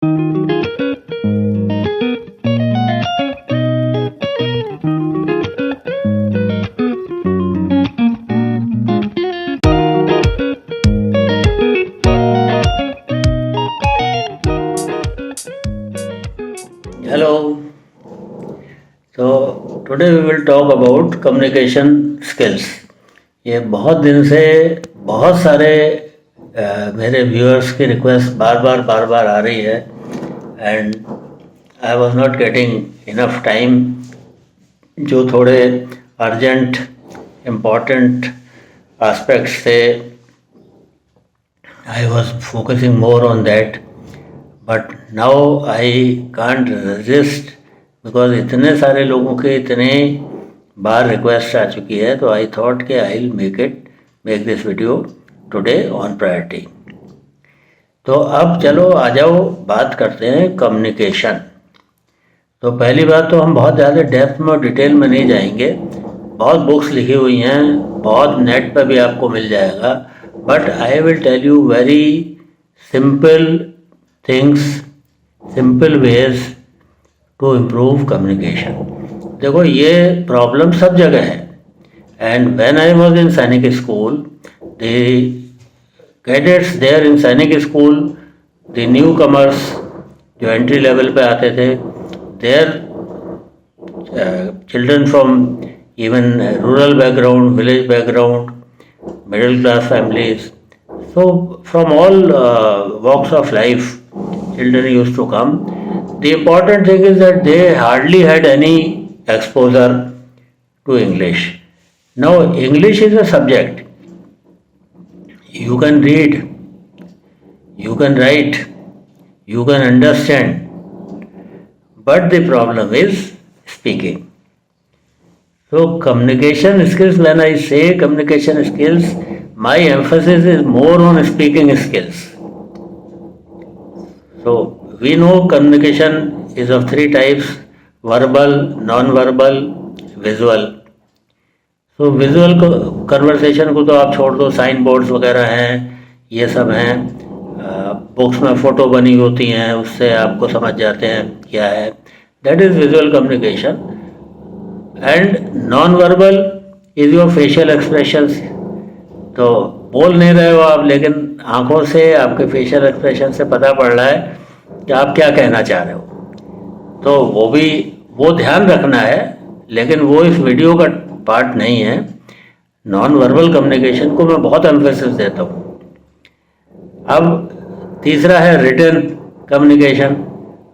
Hello. So today we will talk about communication skills. ये बहुत दिन से बहुत सारे मेरे व्यूअर्स की रिक्वेस्ट बार बार आ रही है and I was not getting enough time. जो थोड़े अर्जेंट इम्पॉर्टेंट एस्पेक्ट्स थे, I was focusing more on that, but now I can't resist because इतने सारे लोगों के इतने बार रिक्वेस्ट आ चुकी है, तो आई थॉट कि I will make this video today on priority. तो अब चलो आ जाओ बात करते हैं कम्युनिकेशन. तो पहली बात तो हम बहुत ज़्यादा डेप्थ में और डिटेल में नहीं जाएंगे. बहुत बुक्स लिखी हुई हैं, बहुत नेट पर भी आपको मिल जाएगा, but I will tell you very simple things, simple ways to improve communication. देखो, ये प्रॉब्लम सब जगह है. And when I was in Sainik school, the cadets there in Sainik school, the newcomers जो एंट्री लेवल पे आते थे, there children from even rural background, village background, middle class families, so from all walks of life children used to come. The important thing is that they hardly had any exposure to English. Now English is a subject. You can read, you can write, you can understand, but the problem is speaking. So communication skills, when I say communication skills, my emphasis is more on speaking skills. So we know communication is of three types: verbal, non-verbal, visual. So visual conversation को तो आप छोड़ दो, sign boards वगैरह हैं, ये सब हैं. बुक्स में फ़ोटो बनी होती हैं, उससे आपको समझ जाते हैं क्या है. That is visual communication. And non verbal is your facial expressions. तो बोल नहीं रहे हो आप, लेकिन आंखों से, आपके फेशियल एक्सप्रेशन से पता पड़ रहा है कि आप क्या कहना चाह रहे हो. तो वो ध्यान रखना है, लेकिन वो इस वीडियो का पार्ट नहीं है. नॉन वर्बल कम्युनिकेशन को मैं बहुत एम्फेसिस देता हूँ. अब तीसरा है रिटन कम्युनिकेशन.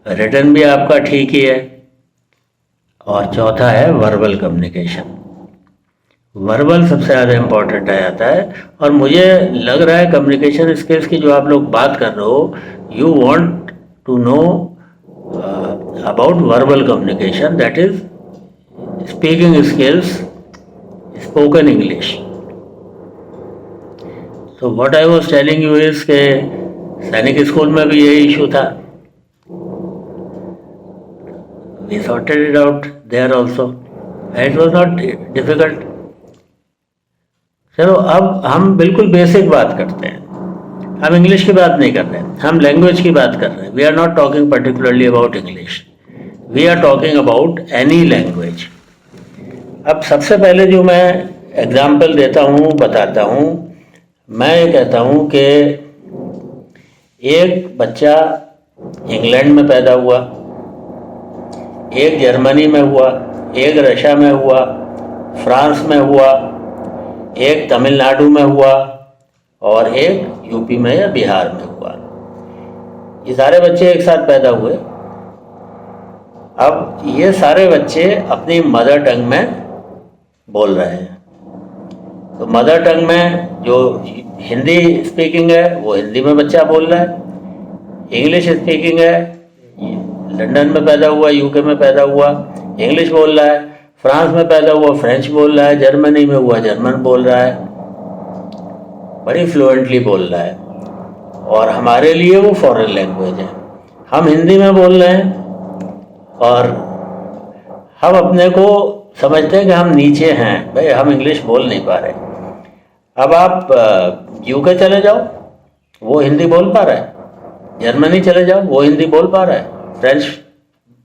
रिटन भी आपका ठीक ही है. और चौथा है वर्बल कम्युनिकेशन. वर्बल सबसे ज़्यादा इम्पॉर्टेंट आ जाता है. और मुझे लग रहा है कम्युनिकेशन स्किल्स की जो आप लोग बात कर रहे हो, you want to know about verbal communication, that is speaking skills, spoken English. तो what I was telling you is के सैनिक स्कूल में भी यही इशू था. We sorted it out there also. It was not difficult. चलो अब हम बिल्कुल बेसिक बात करते हैं. हम इंग्लिश की बात नहीं कर रहे हैं, हम लैंग्वेज की बात कर रहे हैं. We are not talking particularly about English, we are talking about any language. अब सबसे पहले जो मैं एग्जाम्पल देता हूँ, बताता हूँ, मैं ये कहता हूँ कि एक बच्चा इंग्लैंड में पैदा हुआ, एक जर्मनी में हुआ, एक रशिया में हुआ, फ्रांस में हुआ, एक तमिलनाडु में हुआ और एक यूपी में या बिहार में हुआ. ये सारे बच्चे एक साथ पैदा हुए. अब ये सारे बच्चे अपनी मदर टंग में बोल रहे हैं. तो मदर टंग में जो हिंदी स्पीकिंग है वो हिंदी में बच्चा बोल रहा है. इंग्लिश स्पीकिंग है, लंदन में पैदा हुआ, यूके में पैदा हुआ, इंग्लिश बोल रहा है. फ्रांस में पैदा हुआ, फ्रेंच बोल रहा है. जर्मनी में हुआ, जर्मन बोल रहा है, बड़ी फ्लुएंटली बोल रहा है. और हमारे लिए वो फॉरेन लैंग्वेज है. हम हिंदी में बोल रहे हैं और हम अपने को समझते हैं कि हम नीचे हैं, भाई हम इंग्लिश बोल नहीं पा रहे. अब आप यूके चले जाओ, वो हिंदी बोल पा रहा है. जर्मनी चले जाओ, वो हिंदी बोल पा रहा है, फ्रेंच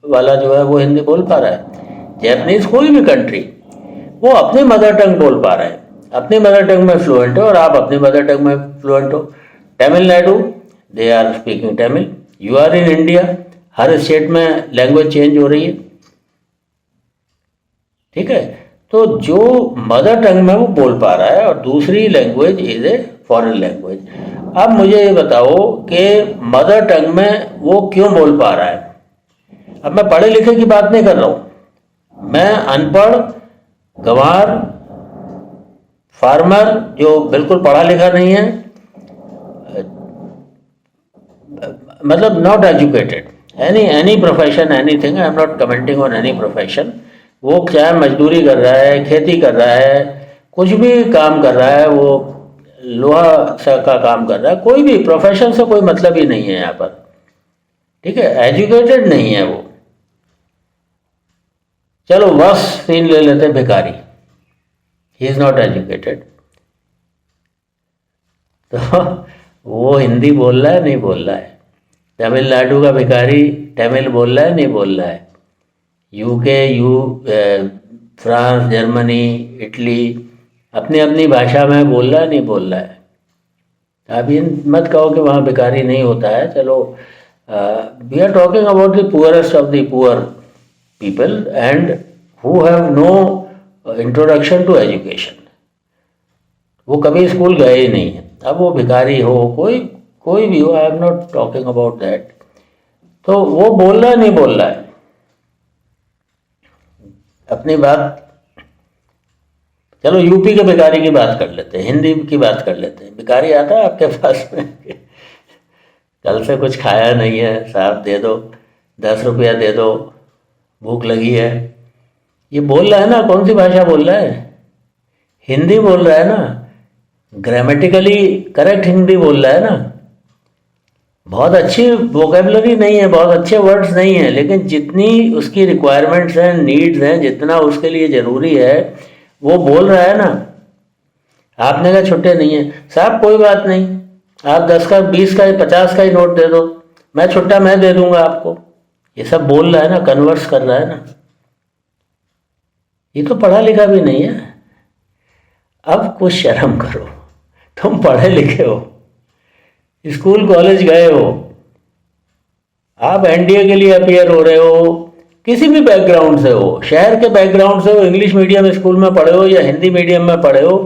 वाला जो है वो हिंदी बोल पा रहा है, जैपनीज कोई भी कंट्री वो अपनी मदर टंग बोल पा रहा है, अपनी मदर टंग में फ्लुएंट है और आप अपनी मदर टंग में फ्लुएंट हो। Tamil Nadu, they are speaking Tamil, you are in India, हर स्टेट में लैंग्वेज चेंज हो रही है, ठीक है। तो जो मदर टंग में वो बोल पा रहा है और दूसरी language is a foreign language. अब मुझे ये बताओ कि मदर टंग में वो क्यों बोल पा रहा है। अब मैं पढ़े लिखे की बात नहीं कर रहा हूं, मैं अनपढ़ गंवार फार्मर जो बिल्कुल पढ़ा लिखा नहीं है, मतलब not educated, any profession, anything, I am not commenting on any profession. वो चाहे मजदूरी कर रहा है, खेती कर रहा है, कुछ भी काम कर रहा है, वो लोहा का काम कर रहा है, कोई भी प्रोफेशन से कोई मतलब ही नहीं है यहाँ पर, ठीक है, एजुकेटेड नहीं है वो। चलो वर्ष सीन ले लेते हैं, भिखारी, ही इज नॉट एजुकेटेड, तो वो हिंदी बोल रहा है नहीं बोल रहा है। तमिलनाडु का भिखारी तमिल बोल रहा है नहीं बोल रहा है। यूके, फ्रांस, जर्मनी, इटली अपनी अपनी भाषा में बोल रहा है नहीं बोल रहा है। आप ये मत कहो कि वहाँ भिखारी नहीं होता है। चलो, we are talking about the poorest of the poor people and who have no introduction to education, वो कभी स्कूल गए ही नहीं है। अब वो भिखारी हो, कोई भी हो, I am not talking about that. तो वो बोल रहा है नहीं बोल रहा है, अपनी बात। चलो यूपी के भिखारी की बात कर लेते हैं, हिंदी की बात कर लेते हैं। भिखारी आता है आपके पास में, कल से कुछ खाया नहीं है साहब, दे दो 10 रुपया दे दो, भूख लगी है। ये बोल रहा है ना, कौन सी भाषा बोल रहा है? हिंदी बोल रहा है ना, ग्रामेटिकली करेक्ट हिंदी बोल रहा है ना। बहुत अच्छी वोकेबलरी नहीं है, बहुत अच्छे वर्ड्स नहीं है, लेकिन जितनी उसकी रिक्वायरमेंट्स हैं, नीड्स हैं, जितना उसके लिए ज़रूरी है वो बोल रहा है ना। आपने कहा छुट्टे नहीं है साहब, कोई बात नहीं, आप 10 का, 20 का, 50 का ही नोट दे दो, मैं छुट्टा मैं दे दूंगा आपको। ये सब बोल रहा है ना, कन्वर्स कर रहा है ना। ये तो पढ़ा लिखा भी नहीं है। अब कुछ शर्म करो, तुम पढ़े लिखे हो, स्कूल कॉलेज गए हो, आप एनडीए के लिए अपियर हो रहे हो, किसी भी बैकग्राउंड से हो, शहर के बैकग्राउंड से हो, इंग्लिश मीडियम स्कूल में पढ़े हो या हिंदी मीडियम में पढ़े हो,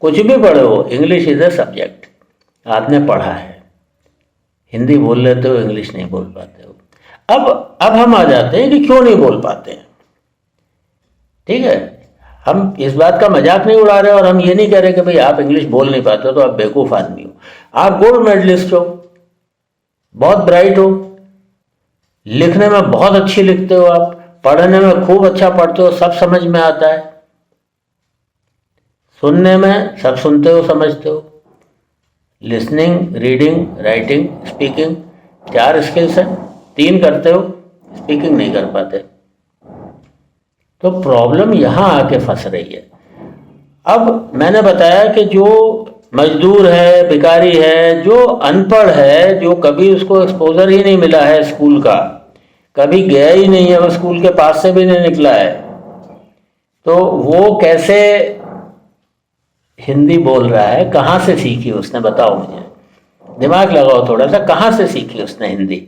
कुछ भी पढ़े हो, इंग्लिश इज ए सब्जेक्ट, आपने पढ़ा है। हिंदी बोल लेते हो, इंग्लिश नहीं बोल पाते हो। अब हम आ जाते हैं कि क्यों नहीं बोल पाते हैं, ठीक है। हम इस बात का मजाक नहीं उड़ा रहे और हम ये नहीं कह रहे कि भाई आप इंग्लिश बोल नहीं पाते हो तो आप बेवकूफ़ आदमी हो। आप गोल्ड मेडलिस्ट हो, बहुत ब्राइट हो, लिखने में बहुत अच्छी लिखते हो, आप पढ़ने में खूब अच्छा पढ़ते हो, सब समझ में आता है, सुनने में सब सुनते हो, समझते हो, listening, reading, writing, speaking, 4 skills हैं, 3 करते हो, स्पीकिंग नहीं कर पाते। तो प्रॉब्लम यहाँ आके फंस रही है। अब मैंने बताया कि जो मजदूर है, भिखारी है, जो अनपढ़ है, जो कभी उसको एक्सपोजर ही नहीं मिला है स्कूल का, कभी गया ही नहीं है, वो स्कूल के पास से भी नहीं निकला है, तो वो कैसे हिंदी बोल रहा है? कहाँ से सीखी उसने, बताओ मुझे, दिमाग लगाओ थोड़ा सा, कहाँ से सीखी उसने हिंदी?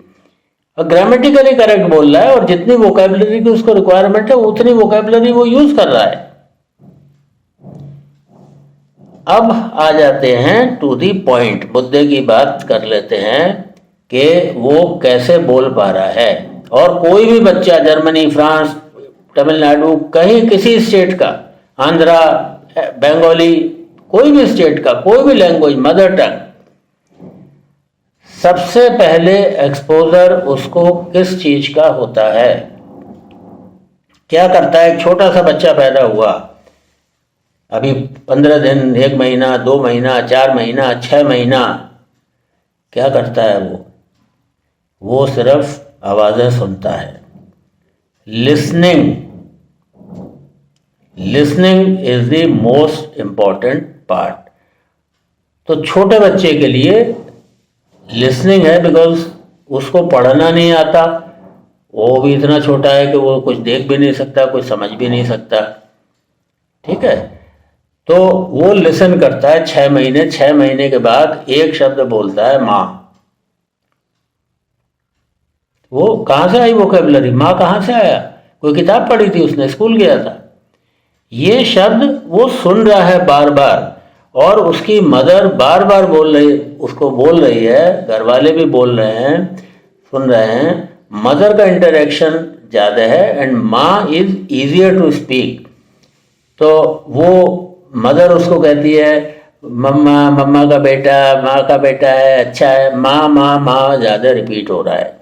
और ग्रामेटिकली करेक्ट बोल रहा है और जितनी वोकेबलरी की उसको रिक्वायरमेंट है उतनी वोकेबलरी वो यूज कर रहा है। अब आ जाते हैं टू दी पॉइंट, मुद्दे की बात कर लेते हैं कि वो कैसे बोल पा रहा है। और कोई भी बच्चा जर्मनी, फ्रांस, तमिलनाडु, कहीं किसी स्टेट का, आंध्रा, बंगाली, कोई भी स्टेट का, कोई भी लैंग्वेज, मदर टंग, सबसे पहले एक्सपोजर उसको किस चीज का होता है? क्या करता है? एक छोटा सा बच्चा पैदा हुआ, अभी 15 दिन, 1 महीना, 2 महीना, 4 महीना, 6 महीना, क्या करता है वो सिर्फ आवाजें सुनता है। Listening is the most important part. तो छोटे बच्चे के लिए लिसनिंग है, बिकॉज उसको पढ़ना नहीं आता, वो भी इतना छोटा है कि वो कुछ देख भी नहीं सकता, कुछ समझ भी नहीं सकता, ठीक है। तो वो लिसन करता है 6 महीने, 6 महीने के बाद एक शब्द बोलता है माँ। वो कहाँ से आई वोकेबलरी, माँ कहाँ से आया? कोई किताब पढ़ी थी उसने, स्कूल गया था? ये शब्द वो सुन रहा है बार बार, और उसकी मदर बार बार बोल रही, उसको बोल रही है, घर वाले भी बोल रहे हैं, सुन रहे हैं। मदर का इंटरेक्शन ज़्यादा है एंड माँ इज ईजियर टू स्पीक। तो वो मदर उसको कहती है मम्मा, मम्मा का बेटा, माँ का बेटा है, अच्छा है, माँ माँ माँ ज़्यादा रिपीट हो रहा है,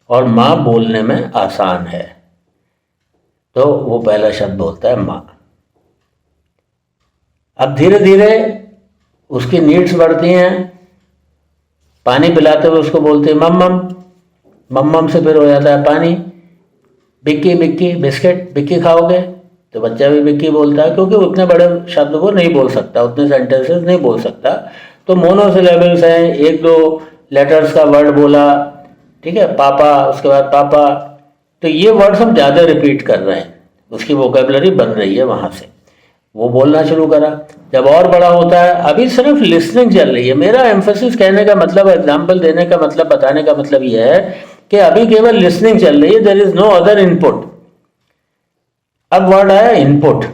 और माँ बोलने में आसान है। तो वो पहला शब्द बोलता है माँ। अब धीरे धीरे उसकी नीड्स बढ़ती हैं। पानी पिलाते हुए उसको बोलते हैं मम्मम, मम्मम से फिर हो जाता है पानी। बिक्की बिक्की बिस्किट, बिक्की खाओगे? तो बच्चा भी बिक्की बोलता है, क्योंकि उतने बड़े शब्द वो नहीं बोल सकता, उतने सेंटेंसेस नहीं बोल सकता। तो मोनोसिलेबल्स हैं, एक दो लेटर्स का वर्ड बोला, ठीक है, पापा, उसके बाद पापा। तो ये वर्ड्स हम ज़्यादा रिपीट कर रहे हैं, उसकी वोकेबलरी बन रही है वहाँ से। वो बोलना शुरू करा। जब और बड़ा होता है, अभी सिर्फ लिसनिंग चल रही है। मेरा एम्फेसिस कहने का मतलब, एग्जाम्पल देने का मतलब, बताने का मतलब यह है कि अभी केवल लिसनिंग चल रही है, there is no other input. अब वर्ड आया इनपुट।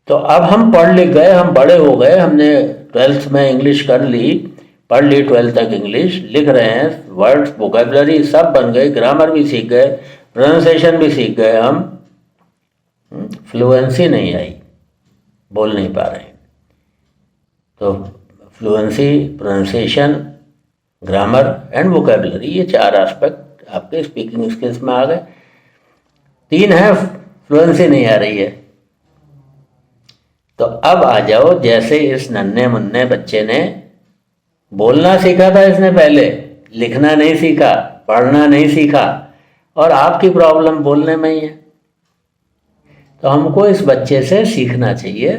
तो अब हम पढ़ लिख गए, हम बड़े हो गए, हमने 12th में इंग्लिश कर ली, पढ़ ली 12th तक इंग्लिश, लिख रहे हैं, वर्ड्स वोकेबलरी सब बन गए, ग्रामर भी सीख गए, प्रोनाउंसिएशन भी सीख गए हम, फ्लुएंसी नहीं आई, बोल नहीं पा रहे हैं। तो fluency, pronunciation, grammar and vocabulary, ये 4 एस्पेक्ट आपके स्पीकिंग स्किल्स में आ गए। 3 है, फ्लुएंसी नहीं आ रही है। तो अब आ जाओ, जैसे इस नन्हे मुन्ने बच्चे ने बोलना सीखा था, इसने पहले लिखना नहीं सीखा, पढ़ना नहीं सीखा, और आपकी प्रॉब्लम बोलने में ही है। तो हमको इस बच्चे से सीखना चाहिए।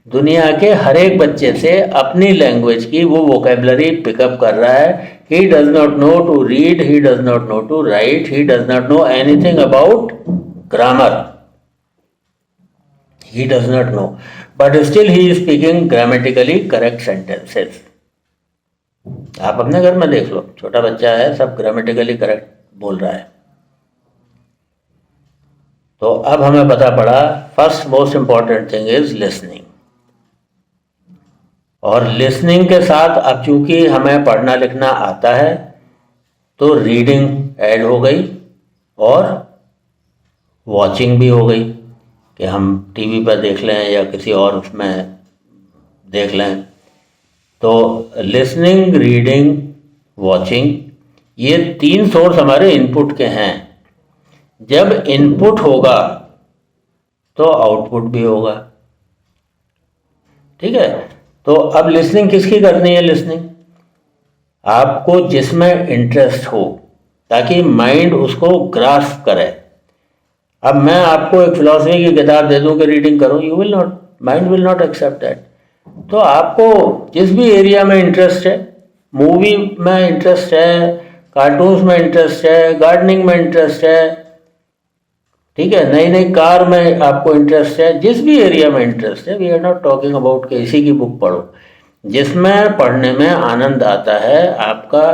दुनिया के हर एक बच्चे से अपनी लैंग्वेज की वो वोकेबलरी पिकअप कर रहा है। He does not know to read, he does not know to write, he does not know anything about grammar, he does not know, but still he is speaking grammatically correct sentences. आप अपने घर में देख लो, छोटा बच्चा है, सब grammatically correct बोल रहा है। तो अब हमें पता पड़ा, first most important thing is listening. और लिसनिंग के साथ अब चूंकि हमें पढ़ना लिखना आता है, तो रीडिंग ऐड हो गई और वॉचिंग भी हो गई, कि हम टीवी पर देख लें या किसी और उसमें देख लें। तो लिसनिंग, रीडिंग, वॉचिंग, ये 3 सोर्स हमारे इनपुट के हैं। जब इनपुट होगा तो आउटपुट भी होगा, ठीक है। तो अब लिसनिंग किसकी करनी है? लिसनिंग आपको जिसमें इंटरेस्ट हो, ताकि माइंड उसको ग्रास्प करे। अब मैं आपको एक फिलॉसफी की किताब दे दूं कि रीडिंग करो, you will not, mind will not accept that. तो आपको जिस भी एरिया में इंटरेस्ट है, मूवी में इंटरेस्ट है, कार्टून्स में इंटरेस्ट है, गार्डनिंग में इंटरेस्ट है, ठीक है, नई नई कार में आपको इंटरेस्ट है, जिस भी एरिया में इंटरेस्ट है, we are not talking about कि इसी की बुक पढ़ो, जिसमें पढ़ने में आनंद आता है आपका,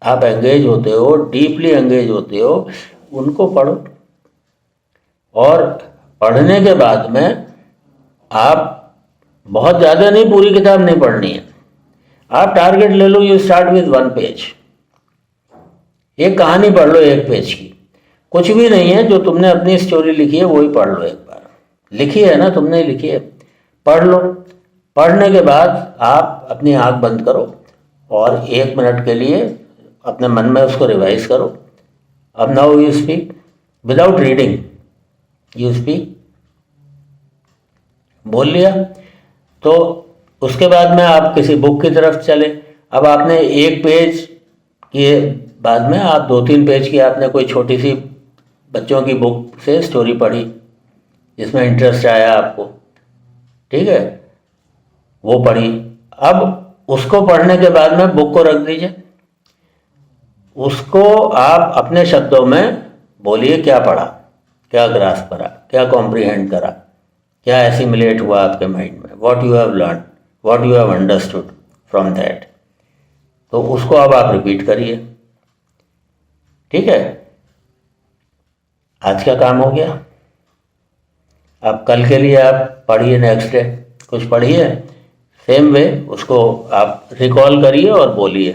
आप एंगेज होते हो, डीपली एंगेज होते हो, उनको पढ़ो। और पढ़ने के बाद में आप बहुत ज़्यादा नहीं, पूरी किताब नहीं पढ़नी है, आप टारगेट ले लो, यू स्टार्ट विद 1 पेज, एक कहानी पढ़ लो 1 पेज की, कुछ भी नहीं है, जो तुमने अपनी स्टोरी लिखी है वही पढ़ लो एक बार, लिखी है ना तुमने, लिखी है, पढ़ लो। पढ़ने के बाद आप अपनी आंख बंद करो और 1 मिनट के लिए अपने मन में उसको रिवाइज करो। अब now you speak without reading, you speak, बोल लिया। तो उसके बाद में आप किसी बुक की तरफ चले। अब आपने 1 पेज के बाद में आप 2-3 पेज की आपने कोई छोटी सी बच्चों की बुक से स्टोरी पढ़ी जिसमें इंटरेस्ट आया आपको, ठीक है, वो पढ़ी। अब उसको पढ़ने के बाद में बुक को रख दीजिए, उसको आप अपने शब्दों में बोलिए, क्या पढ़ा, क्या ग्रास्प करा, क्या कॉम्प्रिहेंड करा, क्या एसिमिलेट हुआ आपके माइंड में, what you have learn, what you have understood from that. तो उसको अब आप रिपीट करिए। ठीक है, आज का काम हो गया। अब कल के लिए आप पढ़िए, नेक्स्ट डे कुछ पढ़िए, सेम वे उसको आप रिकॉल करिए और बोलिए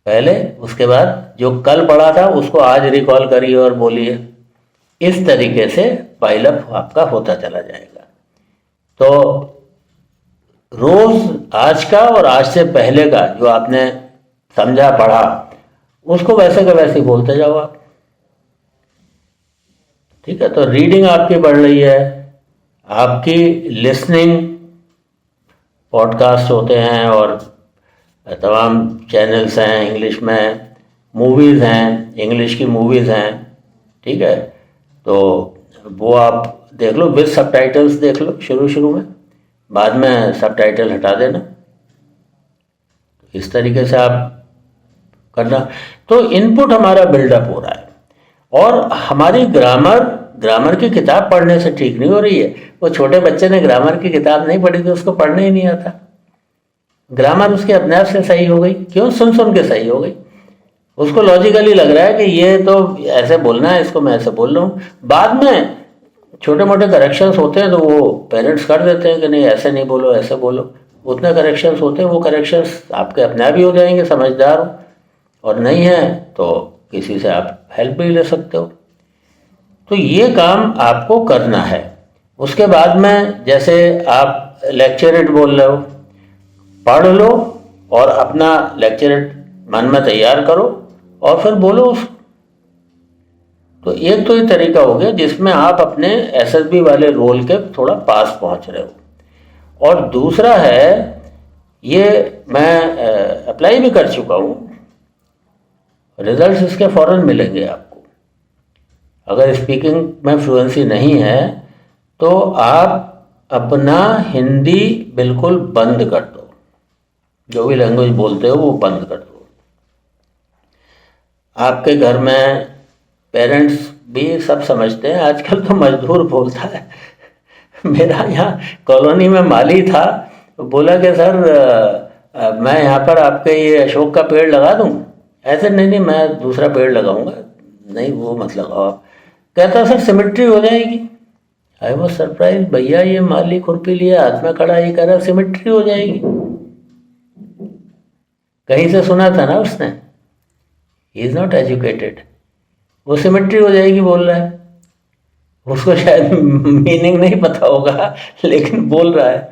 पहले, उसके बाद जो कल पढ़ा था उसको आज रिकॉल करिए और बोलिए। इस तरीके से पाइलअप आपका होता चला जाएगा। तो रोज आज का और आज से पहले का जो आपने समझा पढ़ा उसको वैसे का वैसे बोलते जाओ आप। ठीक है, तो रीडिंग आपकी बढ़ रही है, आपकी लिसनिंग, पॉडकास्ट होते हैं और तमाम चैनल्स हैं इंग्लिश में, मूवीज़ हैं, इंग्लिश की मूवीज़ हैं। ठीक है, तो वो आप देख लो, विद सबटाइटल्स देख लो शुरू में, बाद में सबटाइटल हटा देना। इस तरीके से आप करना, तो इनपुट हमारा बिल्डअप हो रहा है। और हमारी ग्रामर की किताब पढ़ने से ठीक नहीं हो रही है। वो छोटे बच्चे ने ग्रामर की किताब नहीं पढ़ी तो उसको पढ़ने ही नहीं आता। ग्रामर उसके अपने आप से सही हो गई, क्यों? सुन के सही हो गई। उसको लॉजिकली लग रहा है कि ये तो ऐसे बोलना है, इसको मैं ऐसे बोल रहा हूँ। बाद में छोटे मोटे करेक्शंस होते हैं तो वो पेरेंट्स कर देते हैं कि नहीं ऐसे नहीं बोलो, ऐसे बोलो। उतने करेक्शंस होते हैं, वो करेक्शंस आपके अपने आप ही हो जाएंगे, समझदार हो। और नहीं है तो किसी से आप हेल्प भी ले सकते हो। तो ये काम आपको करना है। उसके बाद में जैसे आप लेक्चरेट बोल रहे हो, पढ़ लो और अपना लेक्चरेट मन में तैयार करो और फिर बोलो उसको। तो एक तो ये तरीका हो गया जिसमें आप अपने एसएसबी वाले रोल के थोड़ा पास पहुंच रहे हो। और दूसरा है, ये मैं अप्लाई भी कर चुका हूँ, रिजल्ट्स इसके फौरन मिलेंगे आपको। अगर स्पीकिंग में फ्लुएंसी नहीं है तो आप अपना हिंदी बिल्कुल बंद कर दो, जो भी लैंग्वेज बोलते हो वो बंद कर दो। आपके घर में पेरेंट्स भी सब समझते हैं, आजकल तो मजदूर बोलता है। मेरा यहाँ कॉलोनी में माली था, बोला कि सर मैं यहाँ पर आपके ये अशोक का पेड़ लगा दूँ। ऐसे नहीं मैं दूसरा पेड़ लगाऊंगा। नहीं वो मत लगाओ आप। कहता सर सिमेट्री हो जाएगी। आई वॉज सरप्राइज, भैया ये माली खुरपी लिए हाथ में खड़ा ही कह रहा सिमेट्री हो जाएगी। कहीं से सुना था ना उसने, ही इज नॉट एजुकेटेड। वो सिमेट्री हो जाएगी बोल रहा है, उसको शायद मीनिंग नहीं पता होगा लेकिन बोल रहा है।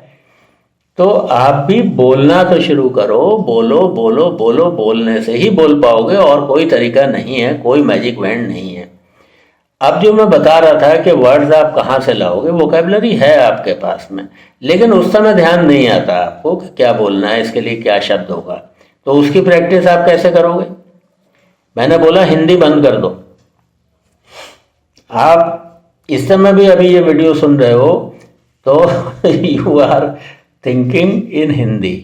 तो आप भी बोलना तो शुरू करो, बोलो बोलो बोलो, बोलने से ही बोल पाओगे और कोई तरीका नहीं है, कोई मैजिक वैंड नहीं है। अब जो मैं बता रहा था कि वर्ड्स आप कहाँ से लाओगे, वोकैबुलरी है आपके पास में, लेकिन उस समय ध्यान नहीं आता आपको कि क्या बोलना है, इसके लिए क्या शब्द होगा। तो उसकी प्रैक्टिस आप कैसे करोगे? मैंने बोला हिंदी बंद कर दो। आप इस समय भी अभी ये वीडियो सुन रहे हो तो you are thinking in Hindi.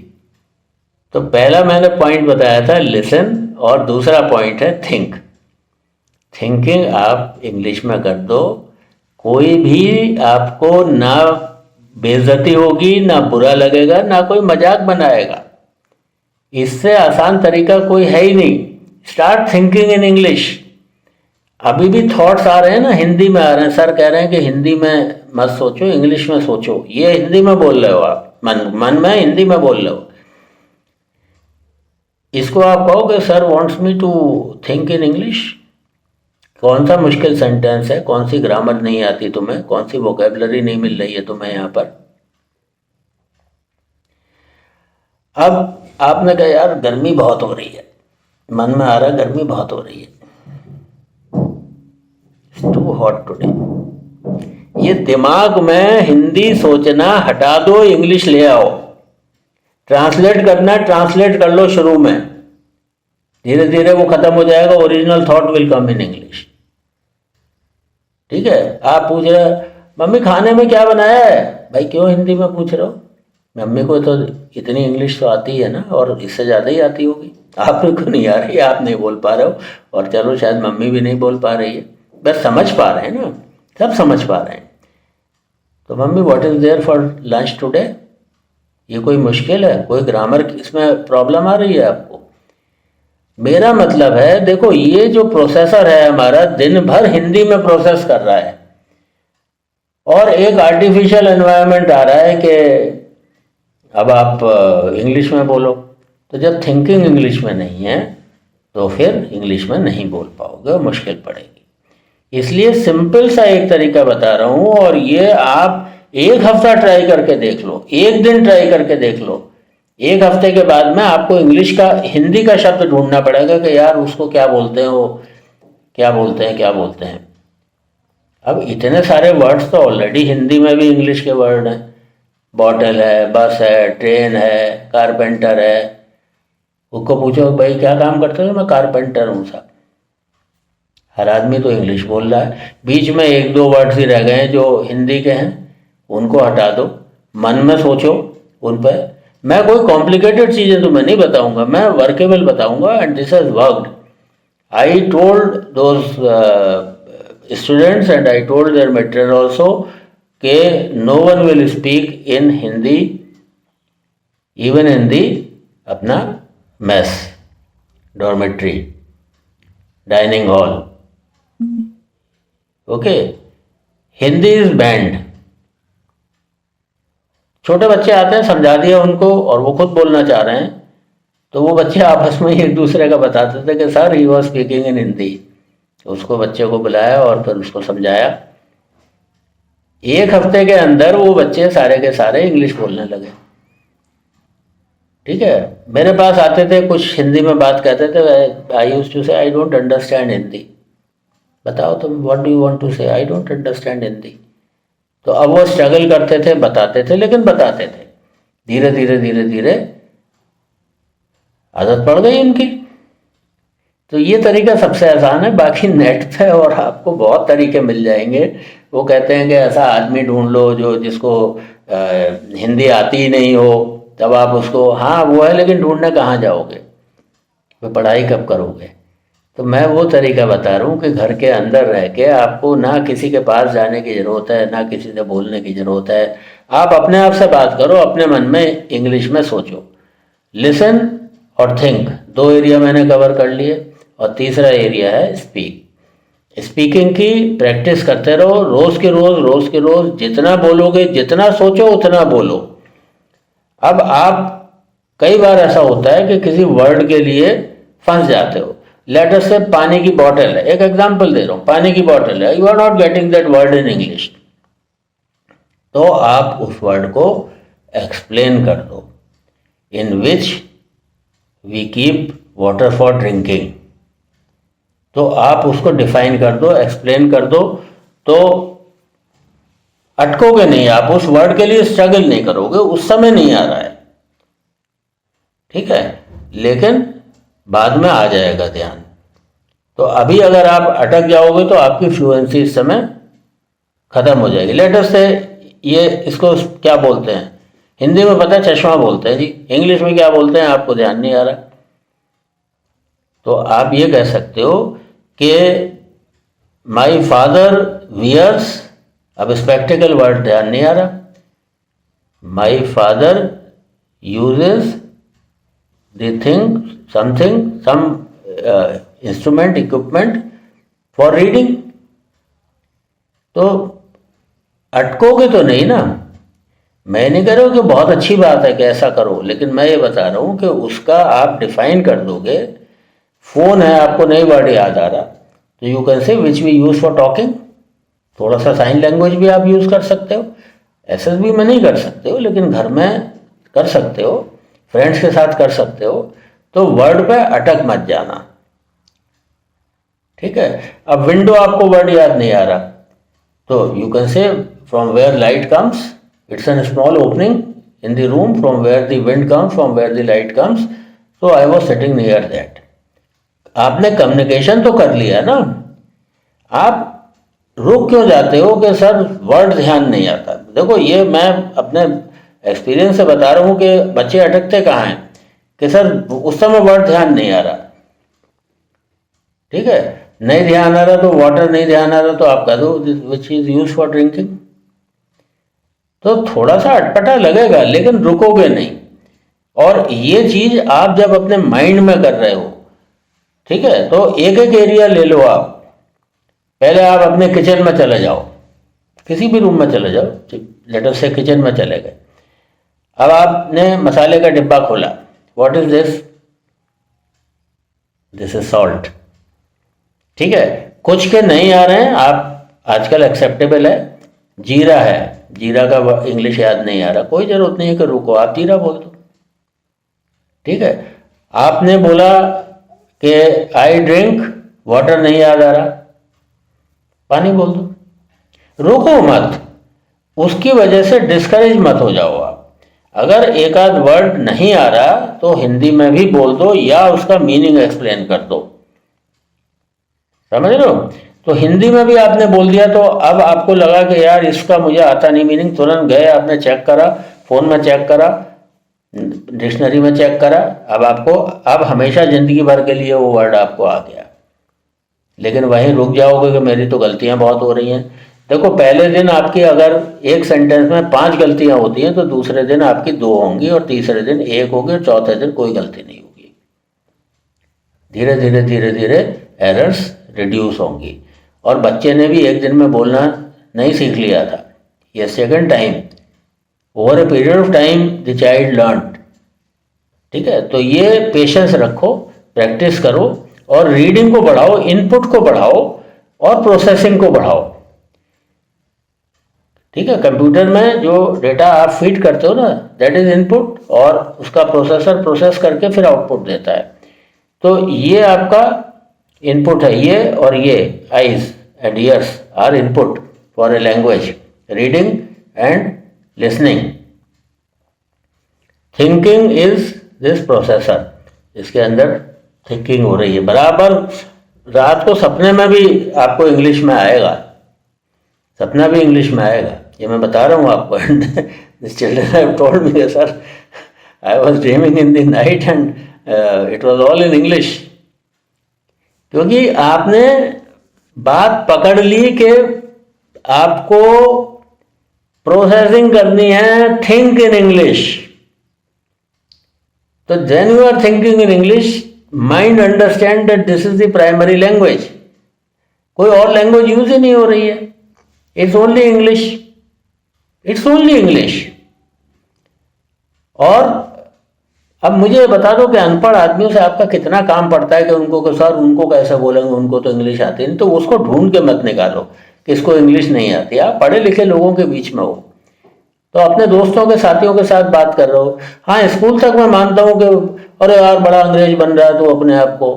तो पहला मैंने पॉइंट बताया था लिसन, और दूसरा पॉइंट है थिंक। थिंकिंग आप इंग्लिश में कर दो, कोई भी आपको ना बेइज्जती होगी, ना बुरा लगेगा, ना कोई मजाक बनाएगा। इससे आसान तरीका कोई है ही नहीं। Start thinking in English. अभी भी थॉट्स आ रहे हैं ना, हिंदी में आ रहे हैं। सर कह रहे हैं कि हिंदी में मत सोचो, इंग्लिश में सोचो। ये हिंदी में बोल रहे हो आप, मन में हिंदी में बोल रहे हो। इसको आप कहोगे sir wants me to think in English. कौन सा मुश्किल सेंटेंस है, कौन सी ग्रामर नहीं आती तुम्हें, कौन सी वोकैबुलरी नहीं मिल रही है तुम्हें यहाँ पर। अब आपने कहा यार गर्मी बहुत हो रही है, मन में आ रहा है गर्मी बहुत हो रही है, टू हॉट टुडे। ये दिमाग में हिंदी सोचना हटा दो, इंग्लिश ले आओ। ट्रांसलेट करना, ट्रांसलेट कर लो शुरू में, धीरे धीरे वो खत्म हो जाएगा। Original thought will come in English. ठीक है, आप पूछ रहे मम्मी खाने में क्या बनाया है, भाई क्यों हिंदी में पूछ रहे हो? मम्मी को तो इतनी इंग्लिश तो आती है ना, और इससे ज़्यादा ही आती होगी। आप को नहीं आ रही, आप नहीं बोल पा रहे हो, और चलो शायद मम्मी भी नहीं बोल पा रही है, बस समझ पा रहे हैं ना, सब समझ पा रहे हैं। तो mummy what is there for lunch today, ये कोई मुश्किल है, कोई ग्रामर की इसमें प्रॉब्लम आ रही है आपको? मेरा मतलब है, देखो ये जो प्रोसेसर है हमारा दिन भर हिंदी में प्रोसेस कर रहा है, और एक आर्टिफिशियल एनवायरनमेंट आ रहा है कि अब आप इंग्लिश में बोलो। तो जब थिंकिंग इंग्लिश में नहीं है तो फिर इंग्लिश में नहीं बोल पाओगे और मुश्किल पड़ेगी। इसलिए सिंपल सा एक तरीका बता रहा हूँ, और ये आप एक हफ्ता ट्राई करके देख लो, एक दिन ट्राई करके देख लो। एक हफ्ते के बाद में आपको इंग्लिश का, हिंदी का शब्द ढूंढना पड़ेगा कि यार उसको क्या बोलते हैं, वो क्या बोलते हैं, क्या बोलते हैं। अब इतने सारे वर्ड्स तो ऑलरेडी हिंदी में भी इंग्लिश के वर्ड हैं। बॉटल है, बस है, ट्रेन है, कारपेंटर है। उसको पूछो भाई क्या काम करते हो, मैं कारपेंटर हूँ साहब। हर आदमी तो इंग्लिश बोल रहा है, बीच में एक दो वर्ड्स ही रह गए हैं जो हिंदी के हैं, उनको हटा दो, मन में सोचो उन पर। मैं कोई कॉम्प्लिकेटेड चीज़ें तुम्हें नहीं बताऊंगा, मैं वर्केबल बताऊंगा, and this has worked. I told those students and I told their material also कि no one will speak in Hindi even in the अपना mess, dormitory, dining hall. Okay, Hindi is banned. छोटे बच्चे आते हैं, समझा दिया उनको और वो खुद बोलना चाह रहे हैं, तो वो बच्चे आपस में एक दूसरे का बताते थे कि sir he was speaking in Hindi. उसको बच्चे को बुलाया और फिर उसको समझाया। एक हफ्ते के अंदर वो बच्चे सारे के सारे इंग्लिश बोलने लगे। ठीक है, मेरे पास आते थे, कुछ हिंदी में बात कहते थे, I used to say I don't understand Hindi. बताओ तुम what do you want to say, I don't understand Hindi. तो अब वो स्ट्रगल करते थे, बताते थे, लेकिन बताते थे। धीरे धीरे धीरे धीरे आदत पड़ गई उनकी। तो ये तरीका सबसे आसान है। बाकी नेट पे और आपको बहुत तरीके मिल जाएंगे। वो कहते हैं कि ऐसा आदमी ढूंढ लो जो जिसको हिंदी आती ही नहीं हो, तब आप उसको, हाँ वो है, लेकिन ढूंढने कहाँ जाओगे, वो पढ़ाई कब करोगे? तो मैं वो तरीका बता रहा हूँ कि घर के अंदर रह के आपको ना किसी के पास जाने की ज़रूरत है, ना किसी से बोलने की ज़रूरत है। आप अपने आप से बात करो, अपने मन में इंग्लिश में सोचो। लिसन और थिंक, दो एरिया मैंने कवर कर लिए, और तीसरा एरिया है स्पीक। स्पीकिंग की प्रैक्टिस करते रहो, रोज़ के रोज़, जितना बोलोगे, जितना सोचो उतना बोलो। अब आप, कई बार ऐसा होता है कि किसी वर्ड के लिए फंस जाते हो। लेटर से पानी की बॉटल है, एक एग्जांपल दे रहा हूँ, पानी की बॉटल है, you are not getting that word in English, तो आप उस वर्ड को एक्सप्लेन कर दो। In which we keep water for drinking. तो आप उसको डिफाइन कर दो, एक्सप्लेन कर दो, तो अटकोगे नहीं, आप उस वर्ड के लिए स्ट्रगल नहीं करोगे, उस समय नहीं आ रहा है, ठीक है, लेकिन बाद में आ जाएगा ध्यान। तो अभी अगर आप अटक जाओगे तो आपकी फ्लुएंसी इस समय खत्म हो जाएगी। लेटर से ये, इसको क्या बोलते हैं हिंदी में, पता है, चश्मा बोलते हैं जी, इंग्लिश में क्या बोलते हैं आपको ध्यान नहीं आ रहा। तो आप ये कह सकते हो कि माई फादर वियर्स, अब स्पेक्टिकल वर्ड ध्यान नहीं आ रहा, my father uses the thing something, some instrument, equipment for reading. तो अटकोगे तो नहीं ना। मैं नहीं कह रहा हूँ कि बहुत अच्छी बात है कि ऐसा करो, लेकिन मैं ये बता रहा हूँ कि उसका आप डिफाइन कर दोगे। फोन है, आपको नई वर्ड याद आ रहा, तो you can say which we use for talking. थोड़ा सा साइन लैंग्वेज भी आप यूज कर सकते हो, एसएसबी में नहीं कर सकते हो, लेकिन घर में कर सकते हो, फ्रेंड्स के साथ कर सकते हो। तो वर्ड पे अटक मत जाना, ठीक है। अब विंडो, आपको वर्ड याद नहीं आ रहा, तो you can say from where light comes, it's an small opening in the room, from where the wind comes, from where the light comes, so I was sitting near that. आपने communication तो कर लिया ना। आप रुक क्यों जाते हो कि सर वर्ड ध्यान नहीं आता? देखो, ये मैं अपने एक्सपीरियंस से बता रहा हूँ कि बच्चे अटकते कहाँ हैं कि सर उस समय वर्ड ध्यान नहीं आ रहा, ठीक है, नहीं ध्यान आ रहा तो वाटर नहीं ध्यान आ रहा तो आप कह दो which is use for drinking. तो थोड़ा सा अटपटा लगेगा लेकिन रुकोगे नहीं। और ये चीज आप जब अपने माइंड में कर रहे हो, ठीक है, तो एक एक एरिया ले लो आप। पहले आप अपने किचन में चले जाओ, किसी भी रूम में चले जाओ, लेट अस से किचन में चले गए। अब आपने मसाले का डिब्बा खोला, what is this? This is salt, ठीक है। कुछ के नहीं आ रहे हैं, आप आजकल एक्सेप्टेबल है, जीरा है, जीरा का इंग्लिश याद नहीं आ रहा, कोई जरूरत नहीं है कि रुको, आप जीरा बोल दो, ठीक है। आपने बोला कि आई ड्रिंक वाटर, नहीं याद आ रहा, पानी बोल दो, रोको मत, उसकी वजह से डिस्करेज मत हो जाओ आप। अगर एक आध वर्ड नहीं आ रहा तो हिंदी में भी बोल दो या उसका मीनिंग एक्सप्लेन कर दो, समझ लो। तो हिंदी में भी आपने बोल दिया तो अब आपको लगा कि यार इसका मुझे आता नहीं मीनिंग, तुरंत गए आपने चेक करा, फोन में चेक करा, डिक्शनरी में चेक करा, अब आपको अब हमेशा जिंदगी भर के लिए वो वर्ड आपको आ गया। लेकिन वहीं रुक जाओगे कि मेरी तो गलतियां बहुत हो रही हैं। देखो, पहले दिन आपकी अगर एक सेंटेंस में 5 गलतियां होती हैं तो दूसरे दिन आपकी 2 होंगी और तीसरे दिन 1 होगी और चौथे दिन कोई गलती नहीं होगी। धीरे धीरे धीरे धीरे एरर्स रिड्यूस होंगी। और बच्चे ने भी एक दिन में बोलना नहीं सीख लिया था, ये second time, over a period of time the child learn, ठीक है। तो ये पेशेंस रखो, प्रैक्टिस करो और रीडिंग को बढ़ाओ, इनपुट को बढ़ाओ और प्रोसेसिंग को बढ़ाओ, ठीक है। कंप्यूटर में जो डेटा आप फीड करते हो ना, दैट इज इनपुट, और उसका प्रोसेसर प्रोसेस करके फिर आउटपुट देता है। तो ये आपका इनपुट है, ये और ये eyes and ears are input for a language, reading and listening. Thinking is this processor, इसके अंदर थिंकिंग हो रही है बराबर। रात को सपने में भी आपको इंग्लिश में आएगा, सपना भी इंग्लिश में आएगा, ये मैं बता रहा हूँ आपको। This children have told me sir, I was dreaming in the night and it was all in English. क्योंकि आपने बात पकड़ ली कि आपको प्रोसेसिंग करनी है, थिंक इन इंग्लिश। तो then you are thinking in English, mind understand that this is the primary language. कोई और लैंग्वेज यूज ही नहीं हो रही है, it's only English, it's only English. और अब मुझे बता दो कि अनपढ़ आदमियों से आपका कितना काम पड़ता है कि उनको सर उनको कैसे बोलेंगे, उनको तो इंग्लिश आती नहीं। तो उसको ढूंढ के मत निकालो कि इसको इंग्लिश नहीं आती। आप पढ़े लिखे लोगों के बीच में हो, तो अपने दोस्तों के साथियों के साथ बात कर रहे हो। हाँ, स्कूल तक मैं मानता हूँ कि अरे यार बड़ा अंग्रेज बन रहा है तो अपने आप को,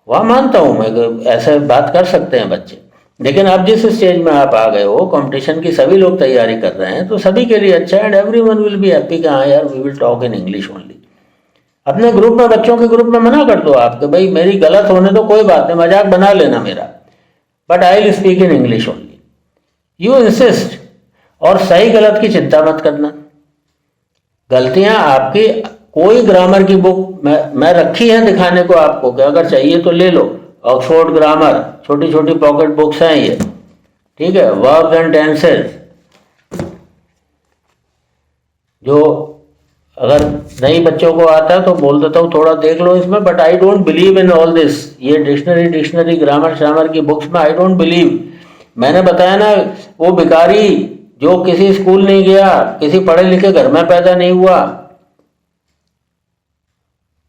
वहाँ मानता हूँ मैं कि ऐसे बात कर सकते हैं बच्चे। लेकिन आप जिस स्टेज में आप आ गए हो, कंपटीशन की सभी लोग तैयारी कर रहे हैं, तो सभी के लिए अच्छा है, and everyone will be happy कि हाँ यार we will talk in English only. अपने ग्रुप में, बच्चों के ग्रुप में मना कर दो आप कि भाई मेरी गलत होने तो कोई बात नहीं, मजाक बना लेना मेरा, but I will speak in English only. You insist, और सही गलत की चिंता मत करना। गलतियां आपकी, कोई ग्रामर की बुक मैं रखी है दिखाने को आपको कि अगर चाहिए तो ले लो, ऑक्सफोर्ड ग्रामर, छोटी छोटी पॉकेट बुक्स हैं ये, ठीक है। वर्ब्स एंड टेंसेस, जो अगर नहीं बच्चों को आता है तो बोल देता हूँ थोड़ा देख लो इसमें, but I don't believe in all this. ये डिक्शनरी ग्रामर श्रामर की बुक्स में आई डोंट बिलीव। मैंने बताया ना, वो भिखारी जो किसी स्कूल नहीं गया, किसी पढ़े लिखे घर में पैदा नहीं हुआ,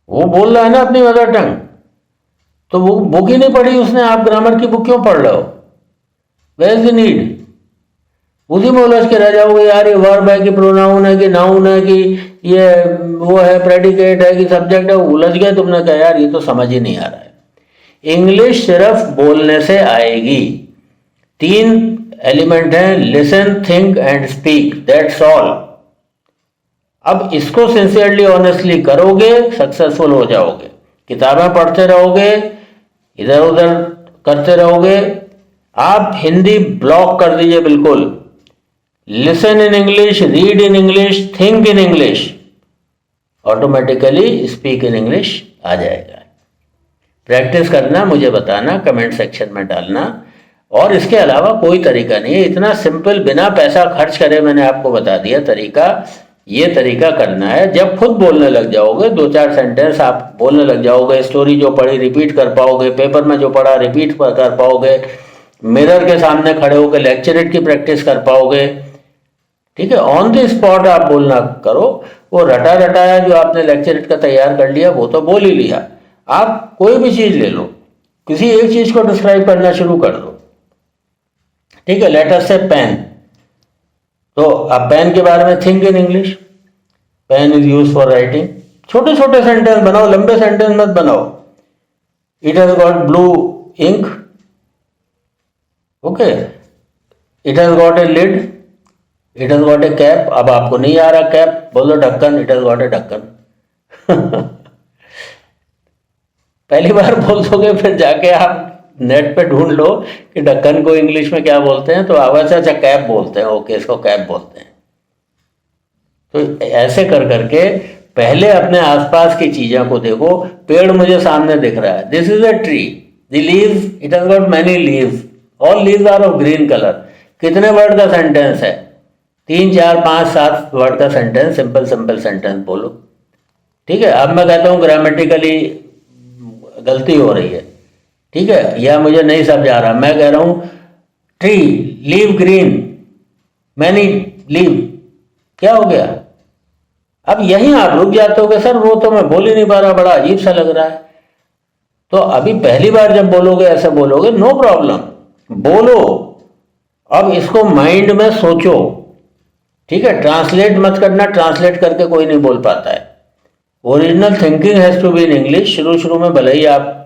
वो बोल रहा है ना अपनी मदर टंग, तो वो बुक ही नहीं पढ़ी उसने, आप ग्रामर की बुक क्यों पढ़ रहे हो? Where is the need? उसी में उलझ के रह जाओगे, यार ये वर्ब है कि प्रोनाउन है कि नाउन है कि ये वो है, प्रेडिकेट है कि सब्जेक्ट है, उलझ गए तुमने कहा यार ये तो समझ ही नहीं आ रहा है। इंग्लिश सिर्फ बोलने से आएगी। 3 एलिमेंट हैं, listen, think and speak, that's all. अब इसको सिंसियरली ऑनेस्टली करोगे, सक्सेसफुल हो जाओगे। किताबें पढ़ते रहोगे, इधर उधर करते रहोगे। आप हिंदी ब्लॉक कर दीजिए बिल्कुल, listen in English, read in English, think in English, automatically speak in English आ जाएगा। प्रैक्टिस करना, मुझे बताना, कमेंट सेक्शन में डालना। और इसके अलावा कोई तरीका नहीं है, इतना सिंपल, बिना पैसा खर्च करे मैंने आपको बता दिया तरीका। ये तरीका करना है, जब खुद बोलने लग जाओगे, 2-4 सेंटेंस आप बोलने लग जाओगे, स्टोरी जो पढ़ी रिपीट कर पाओगे, पेपर में जो पढ़ा रिपीट कर पाओगे, मिरर के सामने खड़े होकर लेक्चरेट की प्रैक्टिस कर पाओगे। ठीक है, ऑन द स्पॉट आप बोलना करो। वो रटा रटाया जो आपने लेक्चरेट का तैयार कर लिया वो तो बोल ही लिया। आप कोई भी चीज़ ले लो, किसी एक चीज़ को डिस्क्राइब करना शुरू कर दो। ठीक है, लेट अस से पेन, तो अब पेन के बारे में think in English, pen is use for writing. छोटे छोटे सेंटेंस बनाओ, लंबे सेंटेंस मत बनाओ। It has got blue ink, okay, it has got a lid, it has got a cap. अब आपको नहीं आ रहा कैप, बोलो ढक्कन, इट हैज गॉट ए ढक्कन। पहली बार बोल दोगे, फिर जाके आप नेट पे ढूंढ लो कि ढक्कन को इंग्लिश में क्या बोलते हैं, तो आवाज अच्छा कैप बोलते हैं, ओके इसको कैप बोलते हैं। तो ऐसे कर करके पहले अपने आसपास की चीजों को देखो। पेड़ मुझे सामने दिख रहा है, this is a tree, the leaves, it has got many leaves, all leaves are of green colour. कितने वर्ड का सेंटेंस है? 3, 4, 5, 7 वर्ड का सेंटेंस, सिंपल सिंपल सेंटेंस बोलो। ठीक है, अब मैं कहता हूँ ग्रामेटिकली गलती हो रही है, ठीक है, या मुझे नहीं समझ आ रहा, मैं कह रहा हूं tree, leave green, many leave, क्या हो गया? अब यहीं आप रुक जाते हो कि सर वो तो मैं बोल ही नहीं पा रहा, बड़ा अजीब सा लग रहा है। तो अभी पहली बार जब बोलोगे ऐसे बोलोगे, नो प्रॉब्लम, बोलो। अब इसको माइंड में सोचो, ठीक है, ट्रांसलेट मत करना, ट्रांसलेट करके कोई नहीं बोल पाता है। Original thinking has to be in English. शुरू शुरू में भले ही आप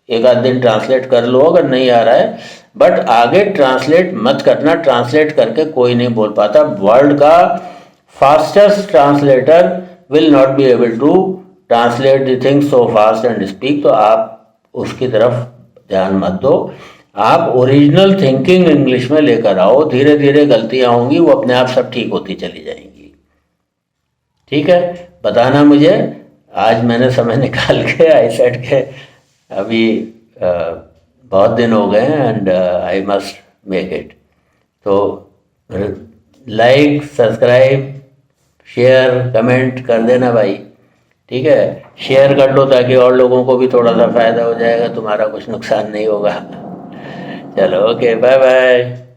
एक आध दिन ट्रांसलेट कर लो अगर नहीं आ रहा है, बट आगे ट्रांसलेट मत करना, ट्रांसलेट करके कोई नहीं बोल पाता। वर्ल्ड का fastest translator will not be able to translate the things so fast and speak. तो आप उसकी तरफ ध्यान मत दो, आप ओरिजिनल थिंकिंग इंग्लिश में लेकर आओ। धीरे धीरे गलतियां होंगी, वो अपने आप सब ठीक होती चली जाएंगी। ठीक है, बताना मुझे। आज मैंने समय निकाल के आई सेट के अभी बहुत दिन हो गए हैं, and I must make it. तो लाइक, सब्सक्राइब, शेयर, कमेंट कर देना भाई। ठीक है, शेयर कर लो ताकि और लोगों को भी थोड़ा सा फायदा हो जाएगा, तुम्हारा कुछ नुकसान नहीं होगा। चलो, ओके, बाय बाय।